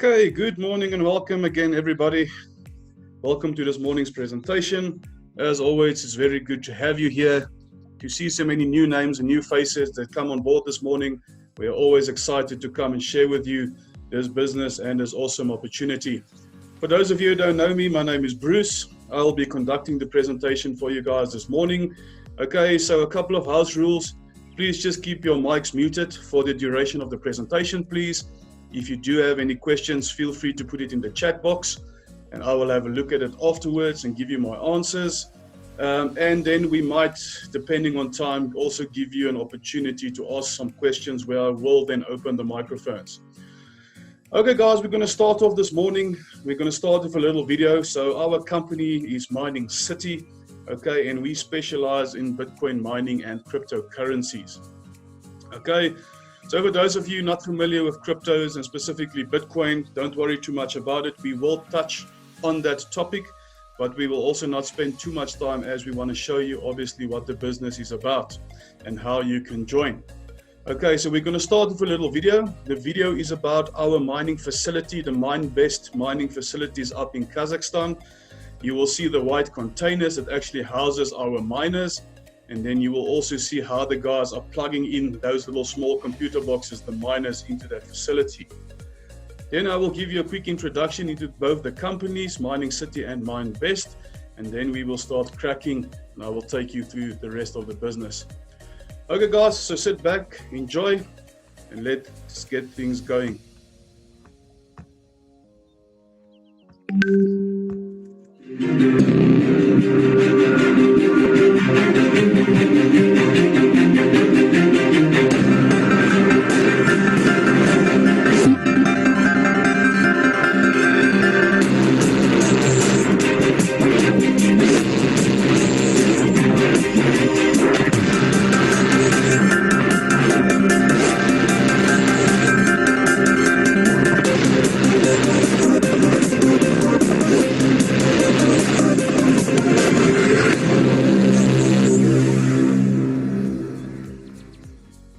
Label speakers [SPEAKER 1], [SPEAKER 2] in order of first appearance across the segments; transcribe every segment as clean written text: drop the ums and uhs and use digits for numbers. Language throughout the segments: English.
[SPEAKER 1] Okay, good morning and welcome again, everybody. Welcome to this morning's presentation. As always, it's very good to have you here, to see so many new names and new faces that come on board this morning. We are always excited to come and share with you this business and this awesome opportunity. For those of you who don't know me, my name is Bruce. I'll be conducting the presentation for you guys this morning. Okay, so a couple of house rules. Please just keep your mics muted for the duration of the presentation, please. If you do have any questions, feel free to put it in the chat box and I will have a look at it afterwards and give you my answers. And then we might, depending on time, also give you an opportunity to ask some questions where I will then open the microphones. Okay guys, we're going to start off this morning. We're going to start with a little video. So our company is MININGCITY, okay, and we specialize in Bitcoin mining and cryptocurrencies. Okay. So for those of you not familiar with cryptos and specifically Bitcoin, don't worry too much about it. We will touch on that topic, but we will also not spend too much time as we want to show you obviously what the business is about and how you can join. Okay, so we're going to start with a little video. The video is about our mining facility, the MineBest mining facilities up in Kazakhstan. You will see the white containers that actually houses our miners. And then you will also see how the guys are plugging in those little small computer boxes, the miners, into that facility. Then I will give you a quick introduction into both the companies, MININGCITY and MineBest, and then we will start cracking and I will take you through the rest of the business. Okay guys, so sit back, enjoy, and let's get things going.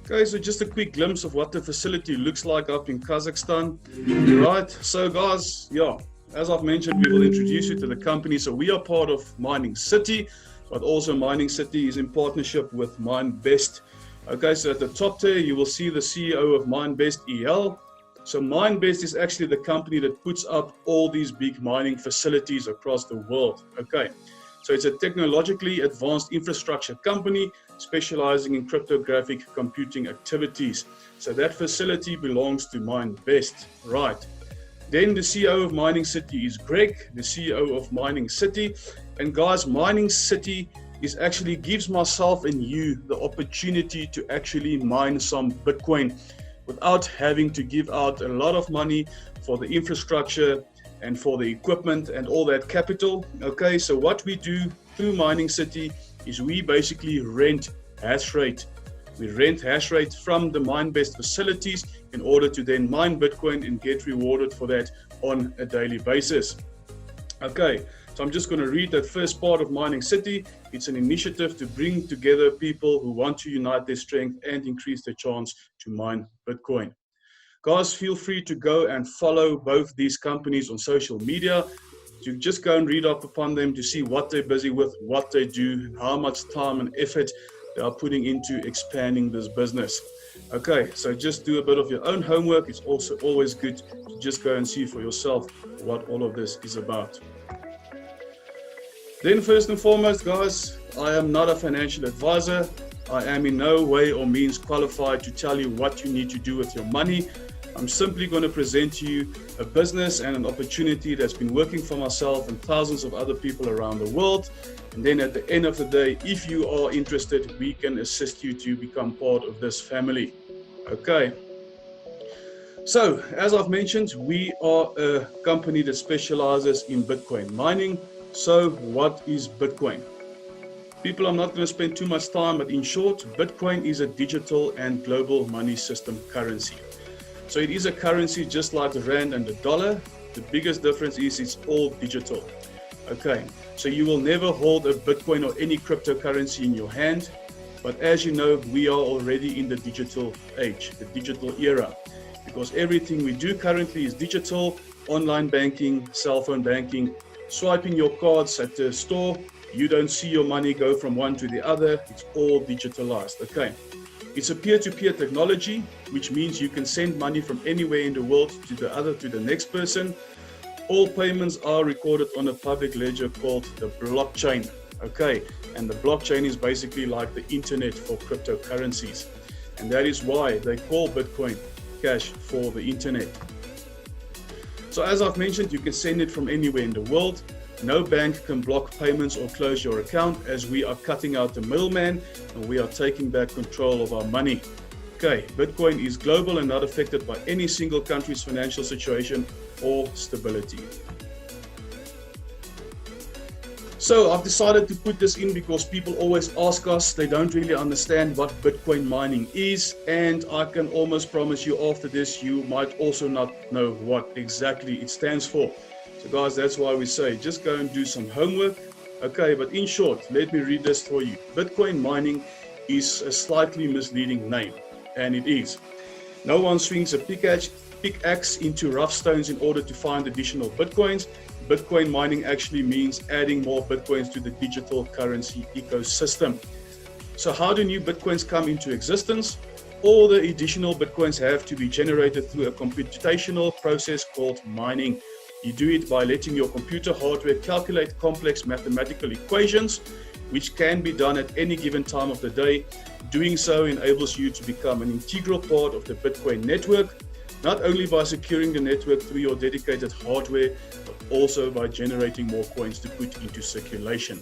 [SPEAKER 1] Okay, so just a quick glimpse of what the facility looks like up in Kazakhstan. Right, so guys, yeah, as I've mentioned, we will introduce you to the company. So we are part of MININGCITY, but also MININGCITY is in partnership with MineBest. Okay, so at the top there, you will see the CEO of MineBest EL. So MineBest is actually the company that puts up all these big mining facilities across the world. Okay, so it's a technologically advanced infrastructure company specializing in cryptographic computing activities. So that facility belongs to MineBest, right? Then the CEO of MININGCITY is Greg, the CEO of MININGCITY. And guys, MININGCITY is actually gives myself and you the opportunity to actually mine some Bitcoin without having to give out a lot of money for the infrastructure and for the equipment and all that capital. Okay, so what we do through MININGCITY is we basically rent hash rate. We rent hash rate from the MineBest facilities in order to then mine Bitcoin and get rewarded for that on a daily basis. Okay, so I'm just going to read that first part of MININGCITY. It's an initiative to bring together people who want to unite their strength and increase their chance to mine Bitcoin. Guys, feel free to go and follow both these companies on social media. To just go and read up upon them to see what they're busy with, what they do, how much time and effort they are putting into expanding this business. Okay, so just do a bit of your own homework. It's also always good to just go and see for yourself what all of this is about. Then first and foremost, guys, I am not a financial advisor. I am in no way or means qualified to tell you what you need to do with your money. I'm simply going to present to you a business and an opportunity that's been working for myself and thousands of other people around the world. And then at the end of the day, if you are interested, we can assist you to become part of this family. Okay. So as I've mentioned, we are a company that specializes in Bitcoin mining. So what is Bitcoin? People, I'm not going to spend too much time, but in short, Bitcoin is a digital and global money system currency. So it is a currency just like the rand and the dollar. The biggest difference is it's all digital. Okay, so you will never hold a Bitcoin or any cryptocurrency in your hand. But as you know, we are already in the digital age, the digital era. because everything we do currently is digital, online banking, cell phone banking, swiping your cards at the store. You don't see your money go from one to the other. It's all digitalized, okay? It's a peer-to-peer technology, which means you can send money from anywhere in the world to the next person. All payments are recorded on a public ledger called the blockchain, okay? And the blockchain is basically like the internet for cryptocurrencies. And that is why they call Bitcoin cash for the internet. So as I've mentioned, you can send it from anywhere in the world. No bank can block payments or close your account, as we are cutting out the middleman and we are taking back control of our money. Okay, Bitcoin is global and not affected by any single country's financial situation or stability. So I've decided to put this in because people always ask us, they don't really understand what Bitcoin mining is, and I can almost promise you after this, you might also not know what exactly it stands for. So guys, that's why we say, just go and do some homework. Okay, but in short, let me read this for you. Bitcoin mining is a slightly misleading name, and it is. No one swings a pickaxe into rough stones in order to find additional Bitcoins. Bitcoin mining actually means adding more Bitcoins to the digital currency ecosystem. So how do new Bitcoins come into existence? All the additional Bitcoins have to be generated through a computational process called mining. You do it by letting your computer hardware calculate complex mathematical equations, which can be done at any given time of the day. Doing so enables you to become an integral part of the Bitcoin network, not only by securing the network through your dedicated hardware, but also by generating more coins to put into circulation.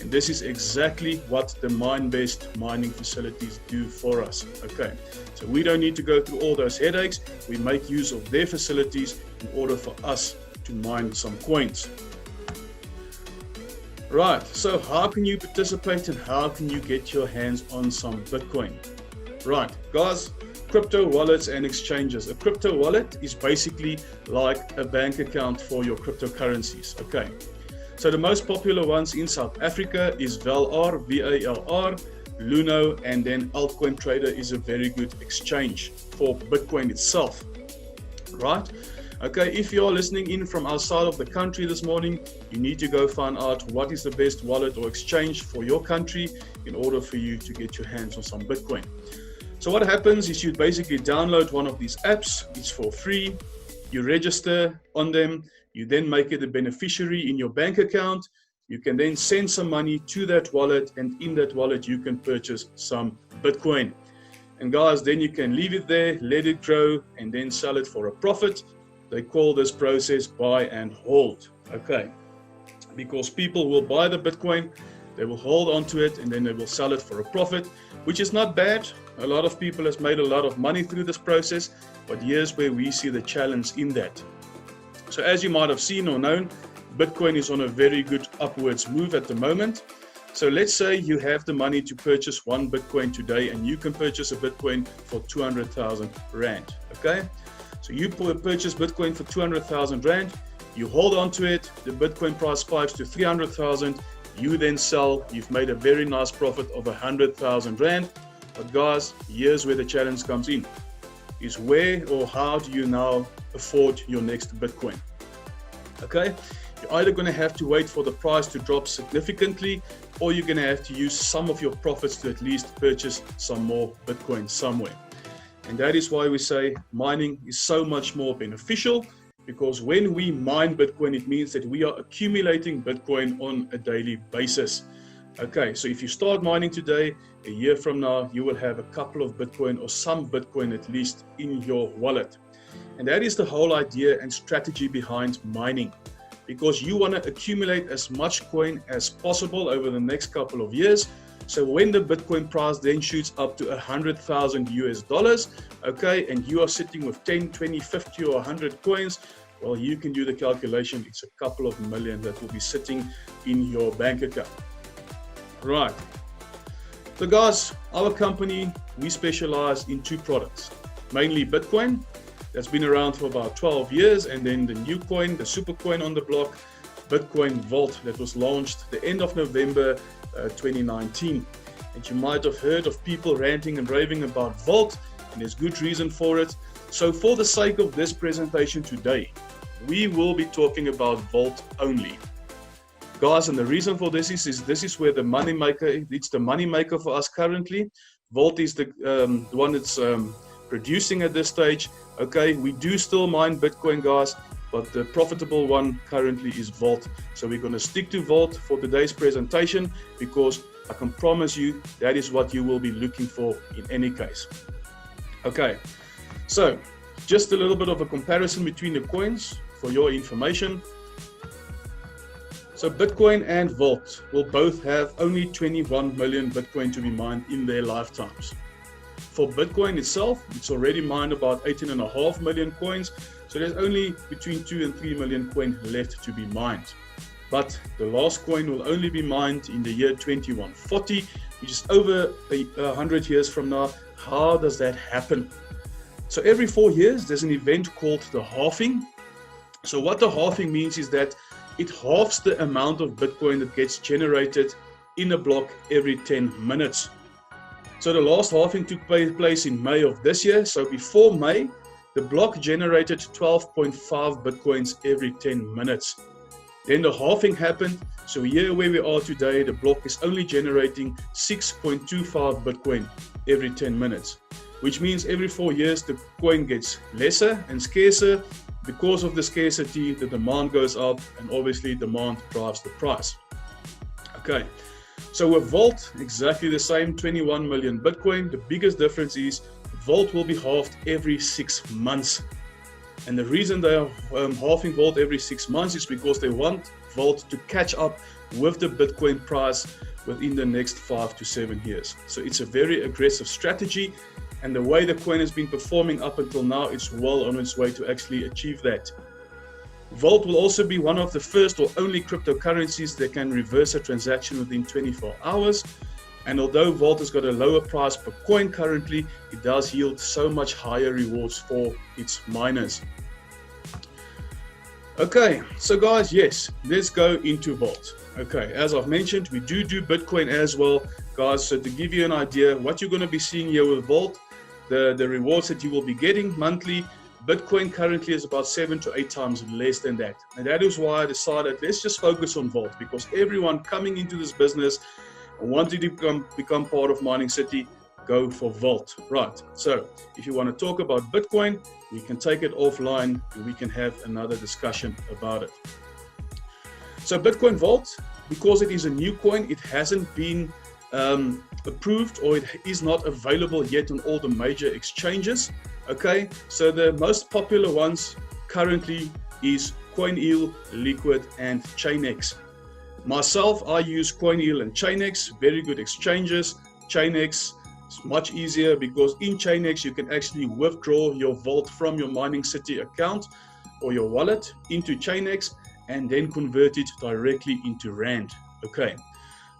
[SPEAKER 1] And this is exactly what the mine-based mining facilities do for us. Okay, so we don't need to go through all those headaches. We make use of their facilities in order for us to mine some coins. Right, so how can you participate and how can you get your hands on some Bitcoin? Right, guys, crypto wallets and exchanges. A crypto wallet is basically like a bank account for your cryptocurrencies. Okay, so the most popular ones in South Africa is VALR, V-A-L-R, Luno, and then Altcoin Trader is a very good exchange for Bitcoin itself. Right? Okay, if you're listening in from outside of the country this morning, you need to go find out what is the best wallet or exchange for your country in order for you to get your hands on some Bitcoin. So what happens is you basically download one of these apps. It's for free. You register on them. You then make it a beneficiary in your bank account. You can then send some money to that wallet, and in that wallet you can purchase some Bitcoin. And guys, then you can leave it there, let it grow, and then sell it for a profit. They call this process buy and hold. Okay, because people will buy the Bitcoin, they will hold on to it, and then they will sell it for a profit, which is not bad. A lot of people have made a lot of money through this process, but here's where we see the challenge in that. So as you might have seen or known, Bitcoin is on a very good upwards move at the moment. So let's say you have the money to purchase one Bitcoin today, and you can purchase a Bitcoin for 200,000 Rand. Okay, so you purchase Bitcoin for 200,000 Rand, you hold on to it, the Bitcoin price spikes to 300,000, you then sell, you've made a very nice profit of 100,000 Rand. But guys, here's where the challenge comes in, is where or how do you now afford your next Bitcoin? Okay, you're either going to have to wait for the price to drop significantly, or you're going to have to use some of your profits to at least purchase some more Bitcoin somewhere. And that is why we say mining is so much more beneficial, because when we mine Bitcoin, it means that we are accumulating Bitcoin on a daily basis. Okay, so if you start mining today, a year from now, you will have a couple of Bitcoin or some Bitcoin at least in your wallet. And that is the whole idea and strategy behind mining, because you want to accumulate as much coin as possible over the next couple of years. So when the Bitcoin price then shoots up to 100,000 US dollars, okay, and you are sitting with 10, 20, 50 or 100 coins, well, you can do the calculation. It's a couple of million that will be sitting in your bank account. Right. So guys, our company, we specialize in two products, mainly Bitcoin, that's been around for about 12 years, and then the new coin, the super coin on the block, Bitcoin Vault, that was launched the end of November 2019. And you might have heard of people ranting and raving about Vault, and there's good reason for it. So for the sake of this presentation today, we will be talking about Vault only. Guys, and the reason for this is this is where the money maker, it's the money maker for us currently. Vault is the one that's producing at this stage. Okay, we do still mine Bitcoin, guys, but the profitable one currently is Vault. So we're going to stick to Vault for today's presentation because I can promise you that is what you will be looking for in any case. Okay, so just a little bit of a comparison between the coins for your information. So Bitcoin and Vault will both have only 21 million Bitcoin to be mined in their lifetimes. For Bitcoin itself, it's already mined about 18.5 million coins. So there's only between 2 and 3 million coin left to be mined. But the last coin will only be mined in the year 2140, which is over 100 years from now. How does that happen? So every 4 years, there's an event called the halving. So what the halving means is that it halves the amount of Bitcoin that gets generated in a block every 10 minutes. So the last halving took place in May of this year. So before May, the block generated 12.5 Bitcoins every 10 minutes. Then the halving happened. So here where we are today, the block is only generating 6.25 Bitcoin every 10 minutes, which means every 4 years, the coin gets lesser and scarcer. Because of the scarcity, the demand goes up, and obviously demand drives the price. Okay, so with Vault, exactly the same, 21 million Bitcoin. The biggest difference is Vault will be halved every 6 months. And the reason they are halving Vault every 6 months is because they want Vault to catch up with the Bitcoin price within the next 5 to 7 years. So it's a very aggressive strategy. And the way the coin has been performing up until now, it's well on its way to actually achieve that. Vault will also be one of the first or only cryptocurrencies that can reverse a transaction within 24 hours. And although Vault has got a lower price per coin currently, it does yield so much higher rewards for its miners. Okay, so guys, yes, let's go into Vault. Okay, as I've mentioned, we do Bitcoin as well, guys. So to give you an idea, what you're going to be seeing here with Vault, the rewards that you will be getting monthly, Bitcoin currently is about 7 to 8 times less than that. And that is why I decided let's just focus on Vault, because everyone coming into this business and wanting to become part of Mining City, go for Vault. Right, so if you want to talk about Bitcoin, we can take it offline and we can have another discussion about it. So Bitcoin Vault, because it is a new coin, it hasn't been approved, or it is not available yet on all the major exchanges. Okay, so the most popular ones currently is CoinEase, Liquid, and Chainx. Myself, I use CoinEase and Chainx, very good exchanges. Chainx is much easier because in Chainx you can actually withdraw your Vault from your Mining City account or your wallet into Chainx and then convert it directly into Rand. Okay.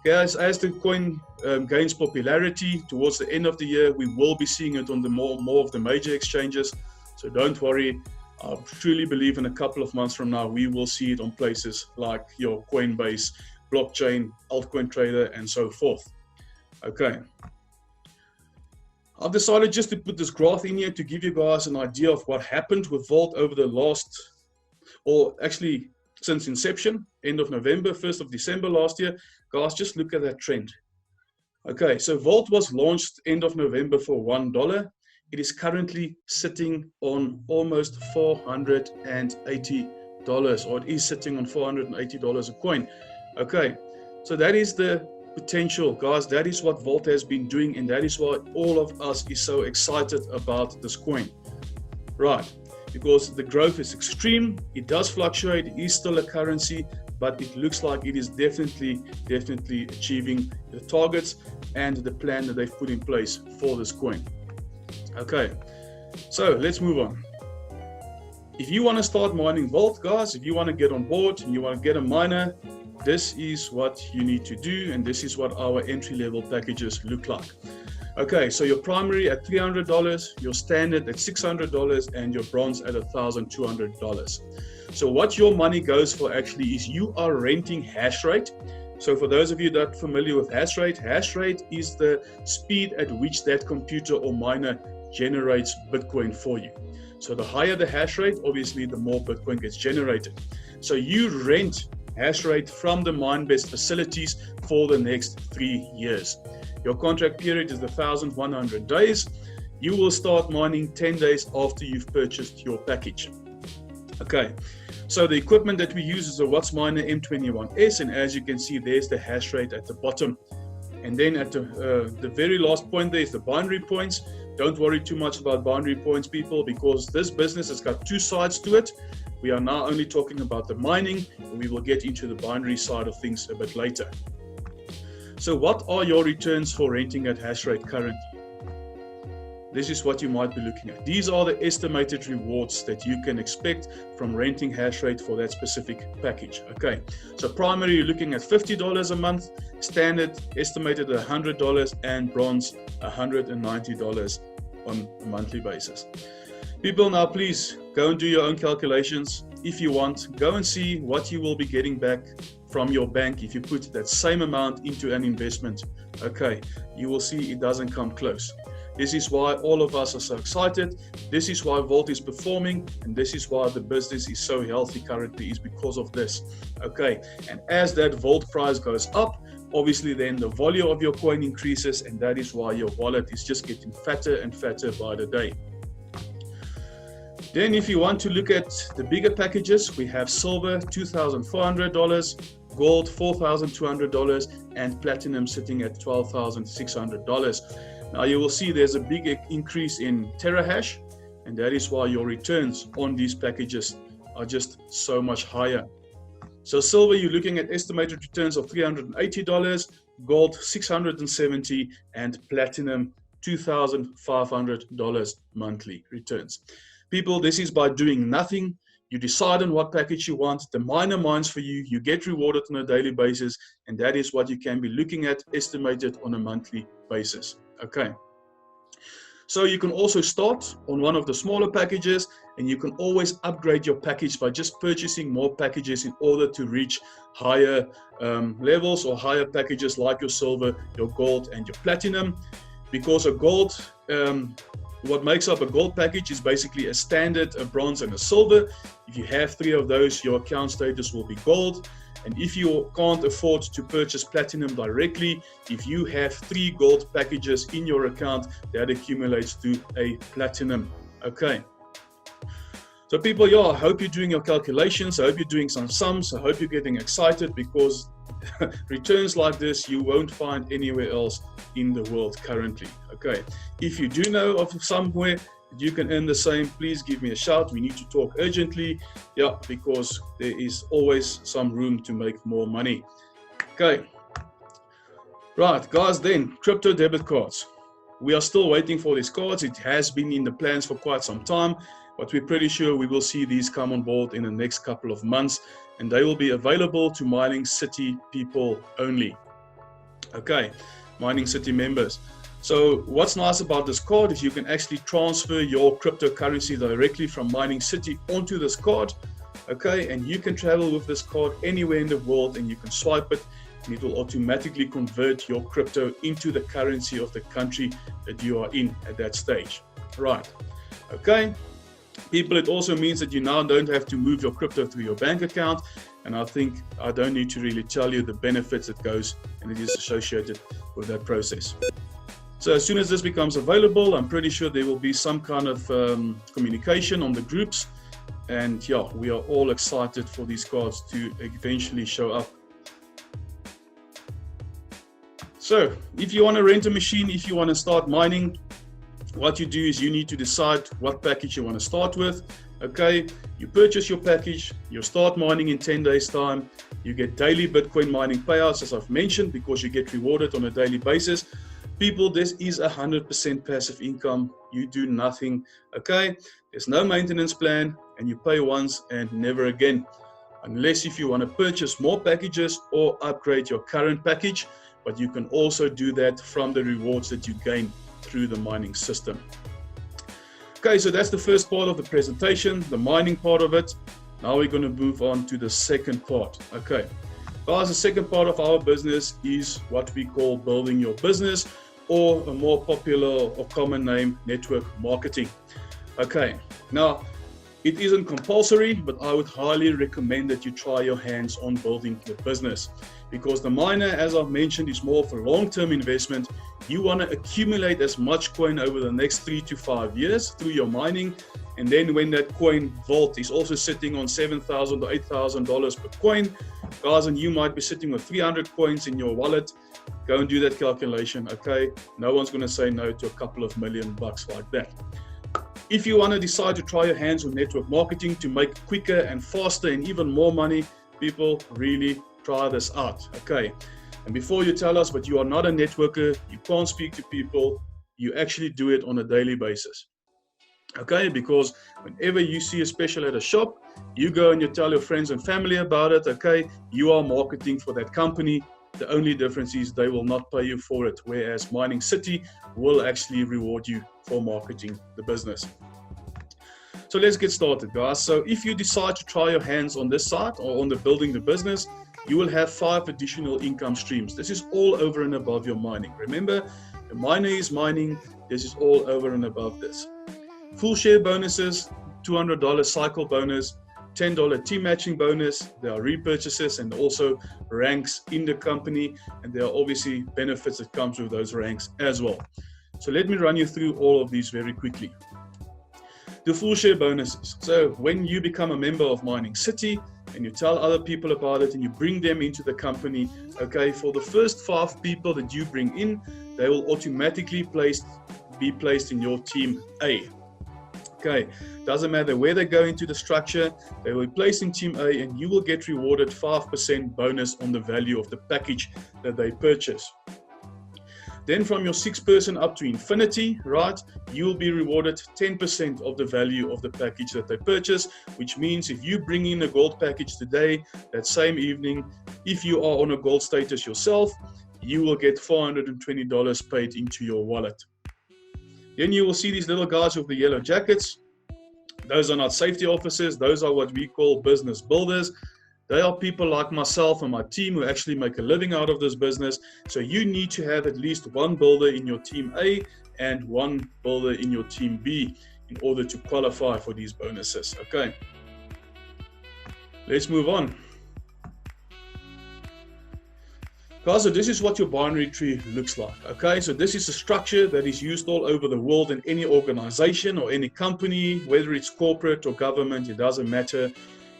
[SPEAKER 1] Guys, as the coin gains popularity towards the end of the year, we will be seeing it on the more of the major exchanges. So don't worry. I truly believe in a couple of months from now, we will see it on places like your Coinbase, Blockchain, Altcoin Trader, and so forth. Okay. I've decided just to put this graph in here to give you guys an idea of what happened with Vault over the last, or actually since inception, end of November, 1st of December last year. Guys, just look at that trend. Okay, so Vault was launched end of November for $1. It is currently sitting on almost $480, or it is sitting on $480 a coin. Okay, so that is the potential, guys. That is what Vault has been doing, and that is why all of us is so excited about this coin. Right, because the growth is extreme. It does fluctuate. It is still a currency, but it looks like it is definitely achieving the targets and the plan that they've put in place for this coin. Okay, so let's move on. If you want to start mining Vault, guys, if you want to get on board and you want to get a miner, this is what you need to do, and this is what our entry-level packages look like. Okay, so your primary at $300, your standard at $600, and your bronze at $1,200. So what your money goes for actually is you are renting hash rate. So for those of you that are familiar with hash rate is the speed at which that computer or miner generates Bitcoin for you. So the higher the hash rate, obviously the more Bitcoin gets generated. So you rent hash rate from the MineBest facilities for the next 3 years. Your contract period is 1,100 days. You will start mining 10 days after you've purchased your package. Okay, so the equipment that we use is a WhatsMiner M21S, and as you can see, there's the hash rate at the bottom. And then at the very last point there is the binary points. Don't worry too much about binary points, people, because this business has got two sides to it. We are now only talking about the mining, and we will get into the binary side of things a bit later. So what are your returns for renting at hash rate currently? This is what you might be looking at. These are the estimated rewards that you can expect from renting hash rate for that specific package. Okay, so primary, you're looking at $50 a month, standard estimated at $100, and bronze $190 on a monthly basis. People, now please go and do your own calculations. If you want, go and see what you will be getting back from your bank if you put that same amount into an investment. Okay, you will see it doesn't come close. This is why all of us are so excited. This is why Vault is performing, and this is why the business is so healthy currently, is because of this. Okay, and as that Vault price goes up, obviously then the volume of your coin increases, and that is why your wallet is just getting fatter and fatter by the day. Then if you want to look at the bigger packages, we have silver $2,400, gold $4,200, and platinum sitting at $12,600. Now you will see there's a big increase in terahash, and that is why your returns on these packages are just so much higher. So silver, you're looking at estimated returns of $380, gold $670, and platinum $2,500 monthly returns. People, this is by doing nothing. You decide on what package you want, the miner mines for you, you get rewarded on a daily basis, and that is what you can be looking at estimated on a monthly basis. Okay, so you can also start on one of the smaller packages, and you can always upgrade your package by just purchasing more packages in order to reach higher levels or higher packages like your silver, your gold, and your platinum. Because a gold, what makes up a gold package is basically a standard, a bronze, and a silver. If you have 3 of those, your account status will be gold. And if you can't afford to purchase platinum directly, if you have 3 gold packages in your account, that accumulates to a platinum. Okay. So people, yeah, I hope you're doing your calculations. I hope you're doing some sums. I hope you're getting excited, because returns like this you won't find anywhere else in the world currently. Okay. If you do know of somewhere you can earn the same, please give me a shout. We need to talk urgently, yeah, because there is always some room to make more money. Okay, right guys, then crypto debit cards. We are still waiting for these cards. It has been in the plans for quite some time, but we're pretty sure we will see these come on board in the next couple of months, and they will be available to MININGCITY people only. Okay, MININGCITY members. So what's nice about this card is you can actually transfer your cryptocurrency directly from MININGCITY onto this card. Okay, and you can travel with this card anywhere in the world, and you can swipe it, and it will automatically convert your crypto into the currency of the country that you are in at that stage. Right. Okay. People, it also means that you now don't have to move your crypto through your bank account, and I think I don't need to really tell you the benefits that goes and it is associated with that process. So as soon as this becomes available, I'm pretty sure there will be some kind of communication on the groups, and yeah, we are all excited for these cards to eventually show up. So if you want to rent a machine, if you want to start mining, what you do is you need to decide what package you want to start with. Okay, you purchase your package, you start mining in 10 days time, you get daily Bitcoin mining payouts, as I've mentioned, because you get rewarded on a daily basis. People, this is 100% passive income. You do nothing. Okay, there's no maintenance plan, and you pay once and never again, unless if you want to purchase more packages or upgrade your current package, but you can also do that from the rewards that you gain through the mining system. Okay, so that's the first part of the presentation, the mining part of it. Now we're going to move on to the second part. Okay, guys, the second part of our business is what we call building your business, or a more popular or common name, network marketing. Okay, now it isn't compulsory, but I would highly recommend that you try your hands on building the business, because the miner, as I've mentioned, is more of a long-term investment. You want to accumulate as much coin over the next 3 to 5 years through your mining, and then when that coin vault is also sitting on $7,000 to $8,000 per coin, guys, and you might be sitting with 300 coins in your wallet, go and do that calculation. Okay, no one's going to say no to a couple of $1,000,000 like that. If you want to decide to try your hands on network marketing to make quicker and faster and even more money, people, really try this out. Okay, and before you tell us, but you are not a networker, you can't speak to people, you actually do it on a daily basis. Okay, because whenever you see a special at a shop, you go and you tell your friends and family about it. Okay, you are marketing for that company. The only difference is they will not pay you for it, whereas MININGCITY will actually reward you for marketing the business. So let's get started, guys. So if you decide to try your hands on this side or on the building the business, you will have 5 additional income streams. This is all over and above your mining. Remember, the miner is mining. This is all over and above this. Full share bonuses, $200 cycle bonus, $10 team matching bonus. There are repurchases and also ranks in the company, and there are obviously benefits that comes with those ranks as well. So let me run you through all of these very quickly. The full share bonuses. So when you become a member of MININGCITY and you tell other people about it and you bring them into the company, okay, for the first 5 people that you bring in, they will automatically be placed in your team A. Okay, doesn't matter where they go into the structure, they will be placed in team A and you will get rewarded 5% bonus on the value of the package that they purchase. Then from your 6th person up to infinity, right, you will be rewarded 10% of the value of the package that they purchase, which means if you bring in a gold package today, that same evening, if you are on a gold status yourself, you will get $420 paid into your wallet. Then you will see these little guys with the yellow jackets. Those are not safety officers. Those are what we call business builders. They are people like myself and my team who actually make a living out of this business. So you need to have at least 1 builder in your team A and 1 builder in your team B in order to qualify for these bonuses. Okay, let's move on. Guys, so this is what your binary tree looks like. Okay, so this is a structure that is used all over the world in any organization or any company, whether it's corporate or government, it doesn't matter.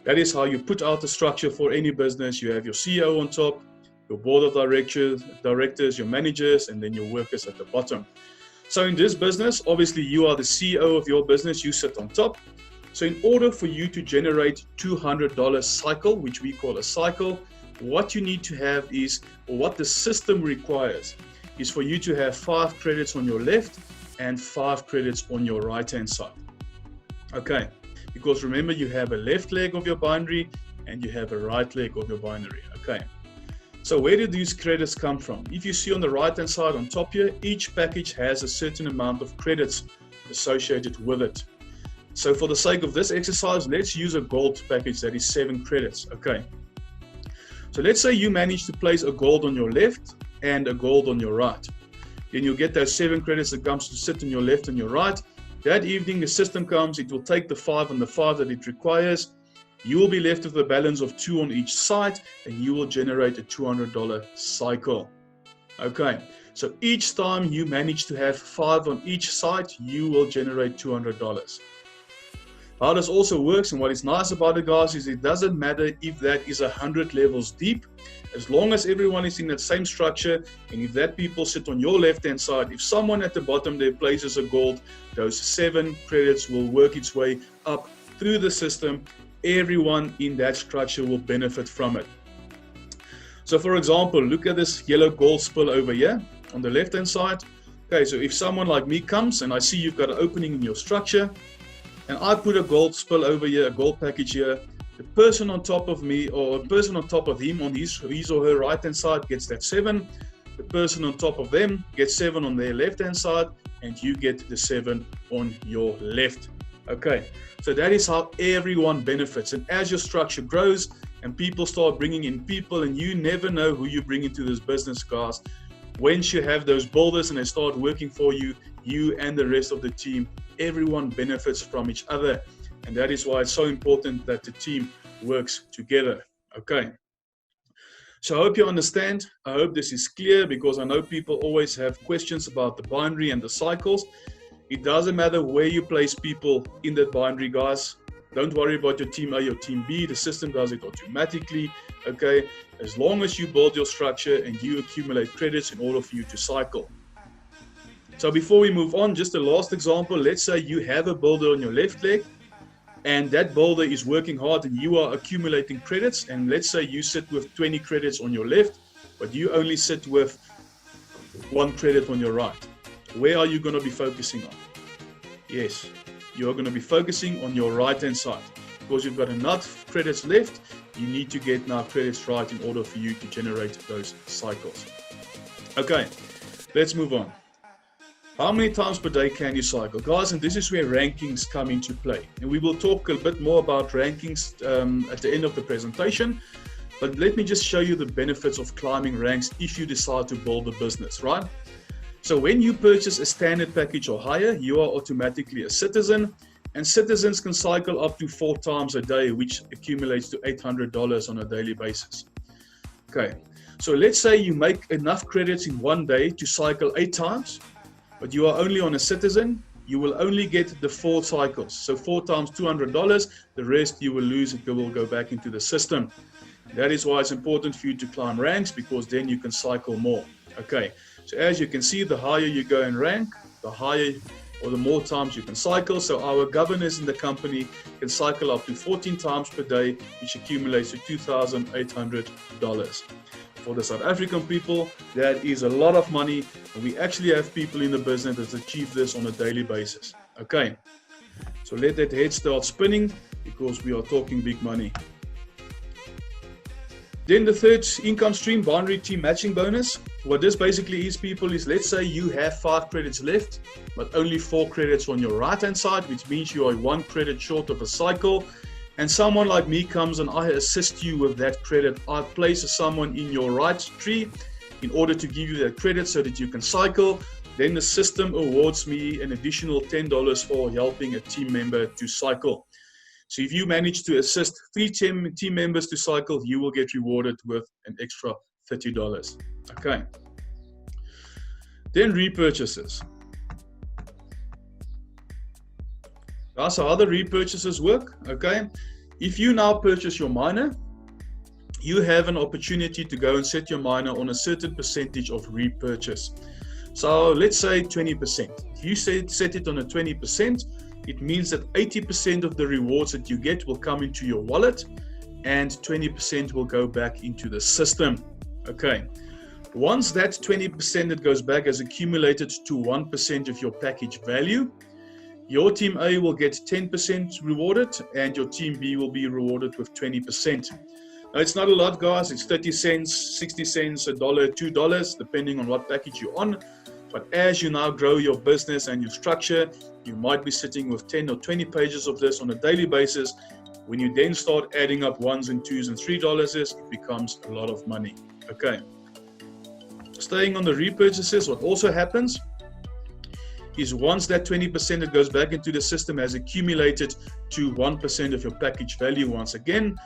[SPEAKER 1] That is how you put out the structure for any business. You have your CEO on top, your board of directors, your managers, and then your workers at the bottom. So in this business, obviously you are the CEO of your business, you sit on top. So in order for you to generate $200 cycle, which we call a cycle, what you need to have is, or what the system requires, is for you to have 5 credits on your left and 5 credits on your right-hand side. Okay, because remember you have a left leg of your binary and you have a right leg of your binary. Okay, so where do these credits come from? If you see on the right-hand side on top here, each package has a certain amount of credits associated with it. So for the sake of this exercise, let's use a gold package that is 7 credits. Okay. So let's say you manage to place a gold on your left and a gold on your right. Then you'll get those 7 credits that comes to sit on your left and your right. That evening the system comes, it will take the 5 and the 5 that it requires. You will be left with a balance of 2 on each side and you will generate a $200 cycle. Okay, so each time you manage to have 5 on each side, you will generate $200. How this also works and what is nice about it, guys, is it doesn't matter if that is 100 levels deep, as long as everyone is in that same structure, and if that people sit on your left-hand side, if someone at the bottom there places a gold, those 7 credits will work its way up through the system. Everyone in that structure will benefit from it. So for example, look at this yellow gold spill over here on the left-hand side. Okay, so if someone like me comes and I see you've got an opening in your structure, and I put a gold spill over here, a gold package here, the person on top of me or a person on top of him on his or her right hand side gets that 7. The person on top of them gets 7 on their left hand side, and you get the 7 on your left. Okay, so that is how everyone benefits. And as your structure grows and people start bringing in people, and you never know who you bring into this business, guys, once you have those builders and they start working for you, you and the rest of the team, everyone benefits from each other. And that is why it's so important that the team works together. Okay. So I hope you understand. I hope this is clear, because I know people always have questions about the binary and the cycles. It doesn't matter where you place people in that binary, guys. Don't worry about your team A or team B. The system does it automatically. Okay. As long as you build your structure and you accumulate credits in order for you to cycle. So before we move on, just a last example. Let's say you have a builder on your left leg, and that builder is working hard and you are accumulating credits. And let's say you sit with 20 credits on your left, but you only sit with 1 credit on your right. Where are you going to be focusing on? Yes, you're going to be focusing on your right hand side, because you've got enough credits left. You need to get now credits right in order for you to generate those cycles. Okay, let's move on. How many times per day can you cycle? Guys, and this is where rankings come into play. And we will talk a bit more about rankings at the end of the presentation. But let me just show you the benefits of climbing ranks if you decide to build a business, right? So when you purchase a standard package or higher, you are automatically a citizen. And citizens can cycle up to 4 times a day, which accumulates to $800 on a daily basis. Okay, so let's say you make enough credits in one day to cycle 8 times. But you are only on a citizen, you will only get the 4 cycles. So 4 times $200, the rest you will lose. It will go back into the system. That is why it's important for you to climb ranks, because then you can cycle more. Okay, so as you can see, the higher you go in rank, the higher or the more times you can cycle. So our governors in the company can cycle up to 14 times per day, which accumulates to $2,800. For the South African people, that is a lot of money, and we actually have people in the business that achieve this on a daily basis. Okay, so let that head start spinning, because we are talking big money. Then the third income stream, binary team matching bonus. What this basically is, people, is let's say you have 5 credits left, but only 4 credits on your right hand side, which means you are 1 credit short of a cycle. And someone like me comes and I assist you with that credit. I place someone in your right tree in order to give you that credit so that you can cycle. Then the system awards me an additional $10 for helping a team member to cycle. So if you manage to assist 3 team members to cycle, you will get rewarded with an extra $30. Okay. Then repurchases. So how the repurchases work, okay? If you now purchase your miner, you have an opportunity to go and set your miner on a certain percentage of repurchase. So let's say 20%. If you set it on a 20%, it means that 80% of the rewards that you get will come into your wallet and 20% will go back into the system. Okay. Once that 20% that goes back has accumulated to 1% of your package value, your team A will get 10% rewarded and your team B will be rewarded with 20%. Now, it's not a lot, guys. It's 30 cents, 60 cents, $1, $2, depending on what package you're on. But as you now grow your business and your structure, you might be sitting with 10 or 20 pages of this on a daily basis. When you then start adding up $1s and $2s and $3, it becomes a lot of money. Okay. Staying on the repurchases, what also happens is once that 20% that goes back into the system has accumulated to 1% of your package value once again,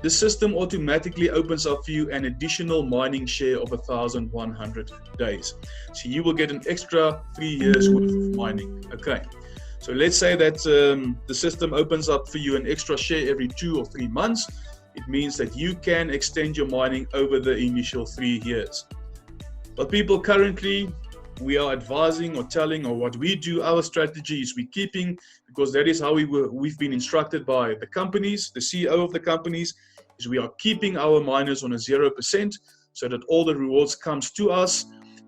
[SPEAKER 1] the system automatically opens up for you an additional mining share of 1,100 days. So you will get an extra 3 years worth of mining. Okay. So let's say that the system opens up for you an extra share every 2 or 3 months. It means that you can extend your mining over the initial 3 years. But people, currently, we are advising or telling, or what we do, our strategy is we're keeping, because that is how we've been instructed by the companies, the CEO of the companies, is we are keeping our miners on a 0% so that all the rewards comes to us,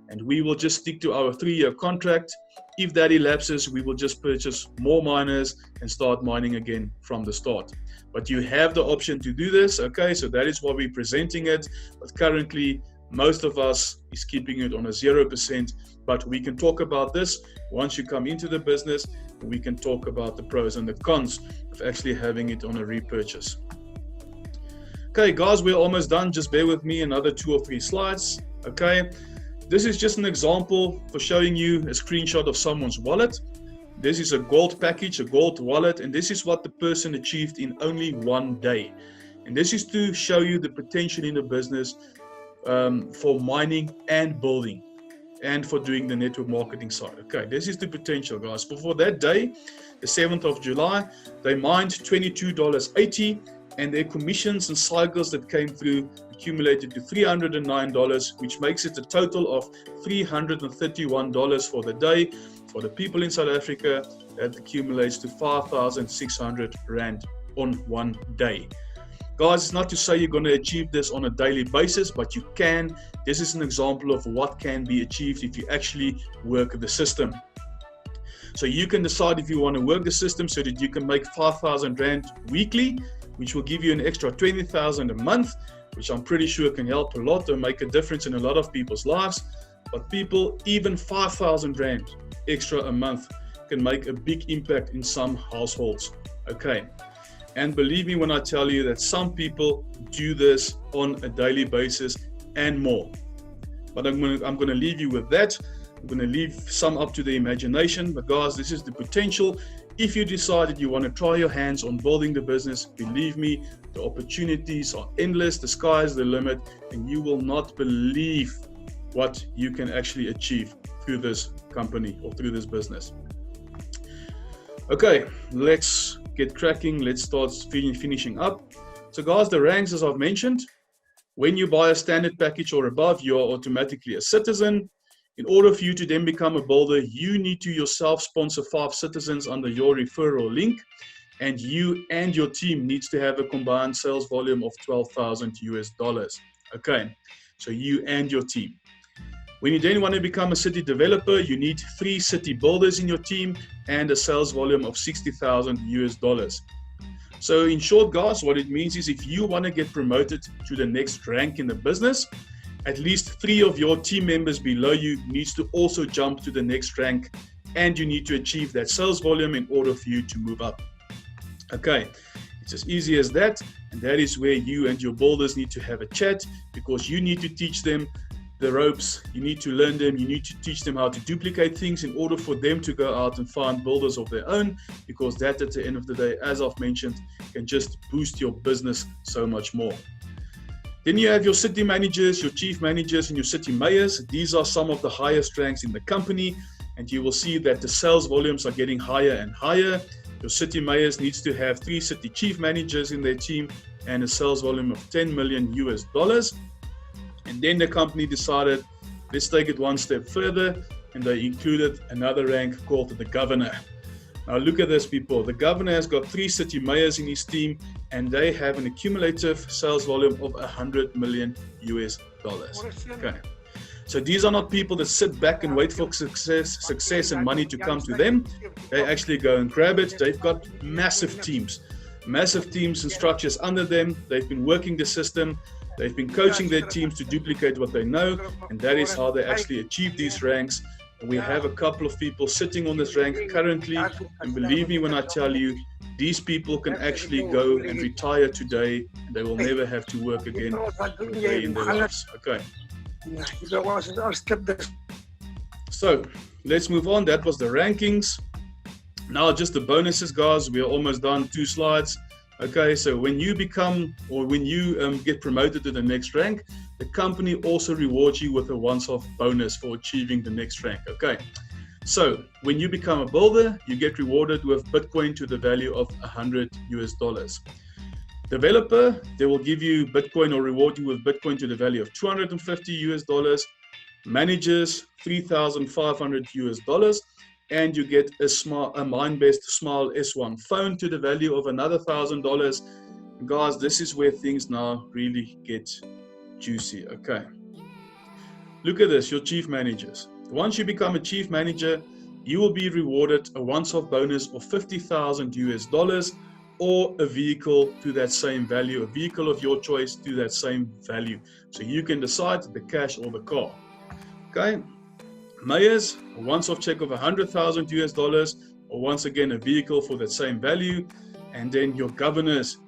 [SPEAKER 1] and we will just stick to our 3-year contract. If that elapses, we will just purchase more miners and start mining again from the start. But you have the option to do this, okay? So that is why we're presenting it. But currently, most of us is keeping it on a 0%, but we can talk about this once you come into the business. We can talk about the pros and the cons of actually having it on a repurchase. Okay, guys, we're almost done. Just bear with me another 2 or 3 slides. Okay, this is just an example for showing you a screenshot of someone's wallet. This is a gold package, a gold wallet, and this is what the person achieved in only 1 day. And this is to show you the potential in the business for mining and building, and for doing the network marketing side. Okay, this is the potential, guys. But for that day, the 7th of July, they mined $22.80, and their commissions and cycles that came through accumulated to $309, which makes it a total of $331 for the day. For the people in South Africa, that accumulates to 5,600 Rand on 1 day. Guys, it's not to say you're going to achieve this on a daily basis, but you can. This is an example of what can be achieved if you actually work the system. So you can decide if you want to work the system so that you can make 5,000 Rand weekly, which will give you an extra 20,000 a month, which I'm pretty sure can help a lot and make a difference in a lot of people's lives. But people, even 5,000 Rand extra a month can make a big impact in some households. Okay. And believe me when I tell you that some people do this on a daily basis and more. But I'm going to leave you with that. I'm going to leave some up to the imagination. But guys, this is the potential. If you decide that you want to try your hands on building the business, believe me, the opportunities are endless. The sky is the limit, and you will not believe what you can actually achieve through this company or through this business. Okay, let's get cracking. Let's start finishing up. So guys, the ranks, as I've mentioned, when you buy a standard package or above, you are automatically a citizen. In order for you to then become a builder, you need to yourself sponsor 5 citizens under your referral link, and you and your team needs to have a combined sales volume of $12,000. Okay, so you and your team. When you then want to become a city developer, you need 3 city builders in your team and a sales volume of $60,000. So in short, guys, what it means is if you want to get promoted to the next rank in the business, at least 3 of your team members below you needs to also jump to the next rank, and you need to achieve that sales volume in order for you to move up. Okay, it's as easy as that, and that is where you and your builders need to have a chat, because you need to teach them the ropes, you need to learn them, you need to teach them how to duplicate things in order for them to go out and find builders of their own, because that at the end of the day, as I've mentioned, can just boost your business so much more. Then you have your city managers, your chief managers, and your city mayors. These are some of the highest ranks in the company, and you will see that the sales volumes are getting higher and higher. Your city mayors needs to have 3 city chief managers in their team and a sales volume of $10 million. And then the company decided, let's take it one step further, and they included another rank called the governor. Now look at this, people. The governor has got 3 city mayors in his team, and they have an accumulative sales volume of $100 million. Okay. So these are not people that sit back and wait for success and money to come to them. They actually go and grab it. They've got massive teams and structures under them. They've been working the system. They've been coaching their teams to duplicate what they know, and that is how they actually achieve these ranks. And we have a couple of people sitting on this rank currently, and believe me when I tell you, these people can actually go and retire today, and they will never have to work again a day in their lives. Okay. So let's move on. That was the rankings. Now just the bonuses, guys. We are almost done. 2 slides. Okay, so when you become, or when you get promoted to the next rank, the company also rewards you with a once-off bonus for achieving the next rank. Okay, so when you become a builder, you get rewarded with Bitcoin to the value of $100. Developer, they will give you Bitcoin or reward you with Bitcoin to the value of $250. Managers, $3,500. And you get a Mind-Best Smile S1 phone to the value of another $1,000. Guys, this is where things now really get juicy. Okay, look at this, your chief managers. Once you become a chief manager, you will be rewarded a once-off bonus of $50,000 or a vehicle to that same value, a vehicle of your choice to that same value. So you can decide the cash or the car. Okay. Mayors, a once-off check of $100,000, or once again a vehicle for that same value. And then your governors,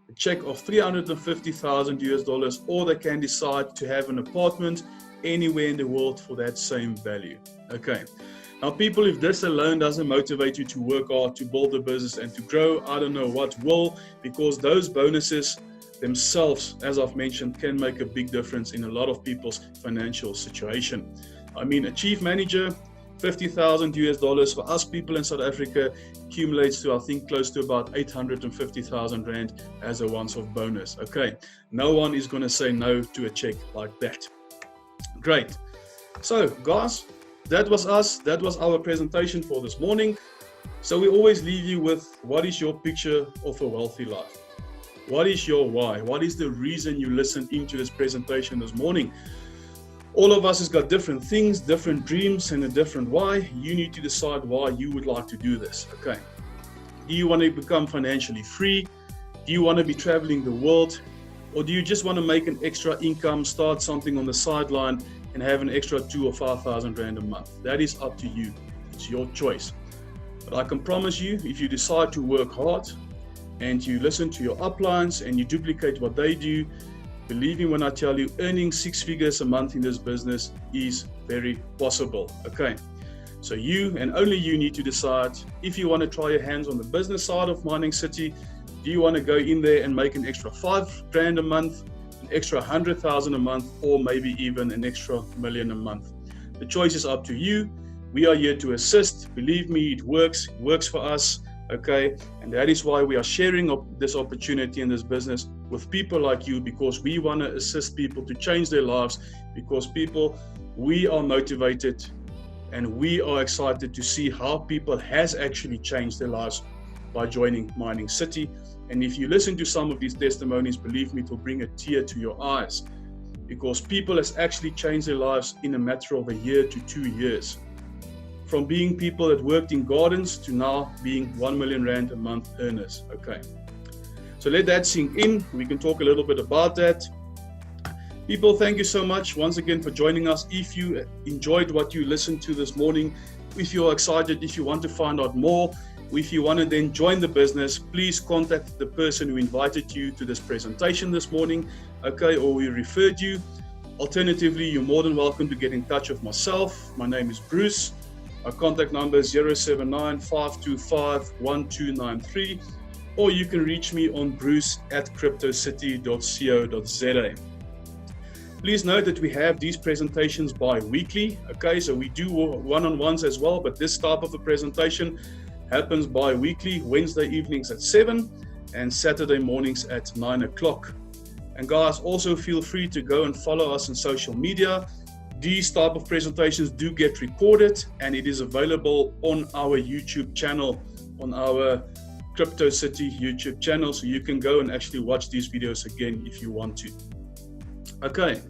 [SPEAKER 1] a check of $350,000, or they can decide to have an apartment anywhere in the world for that same value. Okay, Now, people, if this alone doesn't motivate you to work hard, to build a business and to grow, I don't know what will, because those bonuses themselves, as I've mentioned, can make a big difference in a lot of people's financial situation. I mean, a chief manager, $50,000 for us people in South Africa accumulates to, I think, close to about 850,000 Rand as a once-off bonus. Okay, no one is going to say no to a check like that. Great. So, guys, that was us. That was our presentation for this morning. So we always leave you with, what is your picture of a wealthy life? What is your why? What is the reason you listened into this presentation this morning? All of us has got different things, different dreams, and a different why. You need to decide why you would like to do this. Okay. Do you want to become financially free? Do you want to be traveling the world? Or do you just want to make an extra income, start something on the sideline, and have an extra 2,000 or 5,000 Rand a month? That is up to you. It's your choice. But I can promise you, if you decide to work hard and you listen to your uplines and you duplicate what they do, believe me when I tell you, earning 6 figures a month in this business is very possible. Okay, so you and only you need to decide if you want to try your hands on the business side of Mining City. Do you want to go in there and make an extra 5 grand a month, an extra 100,000 a month, or maybe even an extra $1 million a month? The choice is up to you. We are here to assist. Believe me, it works for us. Okay, and that is why we are sharing this opportunity in this business with people like you, because we want to assist people to change their lives, because people, we are motivated and we are excited to see how people has actually changed their lives by joining Mining City. And if you listen to some of these testimonies, believe me, it will bring a tear to your eyes, because people has actually changed their lives in a matter of a year to 2 years. From being people that worked in gardens to now being 1 million Rand a month earners. Okay, so let that sink in. We can talk a little bit about that. People, thank you so much once again for joining us. If you enjoyed what you listened to this morning, if you're excited, if you want to find out more, if you want to then join the business, please contact the person who invited you to this presentation this morning, okay, or who referred you. Alternatively, you're more than welcome to get in touch with myself. My name is Bruce. Our contact number is 079-525-1293, or you can reach me on bruce@cryptocity.co.za. Please note that we have these presentations bi-weekly. Okay, so we do one-on-ones as well, but this type of a presentation happens bi-weekly, Wednesday evenings at 7 and Saturday mornings at 9 o'clock. And guys, also feel free to go and follow us on social media. These type of presentations do get recorded, and it is available on our YouTube channel, on our Crypto City YouTube channel, so you can go and actually watch these videos again if you want to. Okay,